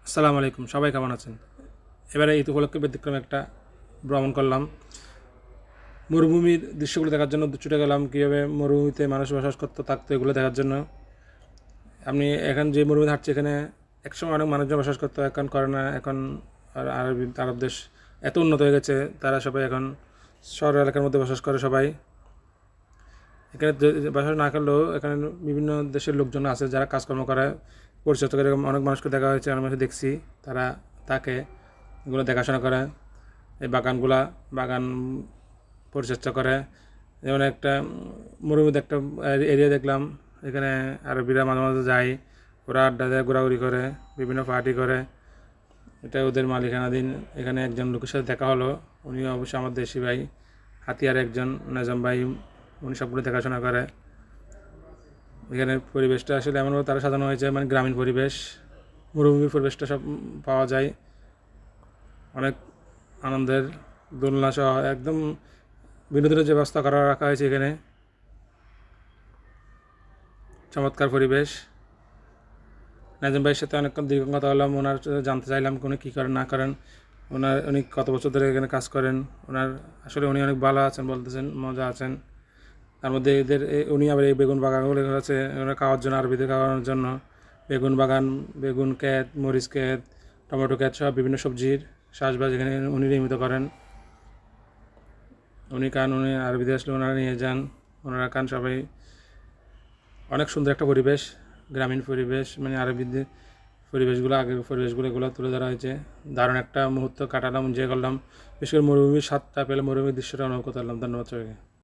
আসসালামু আলাইকুম, সবাই কেমন আছেন? এবারে ঈদ উপলক্ষে ব্যতিক্রমে একটা ভ্রমণ করলাম। মরুভূমির দৃশ্যগুলো দেখার জন্য ছুটে গেলাম, কীভাবে মরুভূমিতে মানুষ বসবাস করতো থাকতো এগুলো দেখার জন্য। আপনি এখন যে মরুভূমিতে হাঁটছে এখানে একসময় অনেক মানুষজন বসবাস করতো, এখন করে না। এখন আর আরব দেশ এত উন্নত হয়ে গেছে, তারা সবাই এখন শহর এলাকার মধ্যে বসবাস করে সবাই। এখানে বসবাস না করলেও এখানে বিভিন্ন দেশের লোকজন আছে যারা কাজকর্ম করে, পরিচর্যা করে। অনেক মানুষকে দেখা হয়েছে, অনেক মানুষ দেখছি তারা তাকে এগুলো দেখাশোনা করে, এই বাগান পরিচর্যা করে। যেমন একটা মরুভূমিতে একটা এরিয়া দেখলাম, এখানে আরবিরা মাঝে মাঝে যায়, ওরা আড্ডা দেয়, ঘোরাঘুরি করে, বিভিন্ন পার্টি করে, এটা ওদের মালিকানাধীন। এখানে একজন লোকের সাথে দেখা হলো, উনি অবশ্যই আমার দেশি ভাই, হাতিয়ার একজন নাজম ভাই, উনি সবগুলো দেখাশোনা করে। এখানে পরিবেশটা আসলে এমনভাবে তারা সাজানো হয়েছে, মানে গ্রামীণ পরিবেশ, মরুভূমির পরিবেশটা সব পাওয়া যায়। অনেক আনন্দের, দোলনা সহ একদম বিনোদনের যে ব্যবস্থা করা রাখা হয়েছে এখানে, চমৎকার পরিবেশ। নাজিম ভাইয়ের সাথে অনেকক্ষণ দীর্ঘ কথা হলাম, ওনার জানতে চাইলাম উনি কী করেন না করেন, উনি কত বছর ধরে এখানে কাজ করেন। আসলে উনি অনেক ভালো আছেন, বলতেছেন মজা আছেন। তার মধ্যে উনি আবার এই বেগুন বাগানগুলো আছে ওনার খাওয়ার জন্য, আরবিদের খাওয়ানোর জন্য। বেগুন বাগান, বেগুন ক্ষেত, মরিচ ক্ষেত, টমেটো ক্ষেত, সব বিভিন্ন সবজির চাষবাস এখানে উনি নিয়মিত করেন। উনি আরবিদের আসলে ওনারা নিয়ে যান, ওনারা খান সবাই। অনেক সুন্দর একটা পরিবেশ, গ্রামীণ পরিবেশ, মানে আরবিদের পরিবেশগুলো, আগের পরিবেশগুলো এগুলো তুলে ধরা হয়েছে। দারুণ একটা মুহূর্ত কাটালাম, এনজয় করলাম। বিশেষ করে মরুভূমির স্বাদটা পেলে, মরুভূমির দৃশ্যটা অনুভব করতে পারলাম। ধন্যবাদ সবাইকে।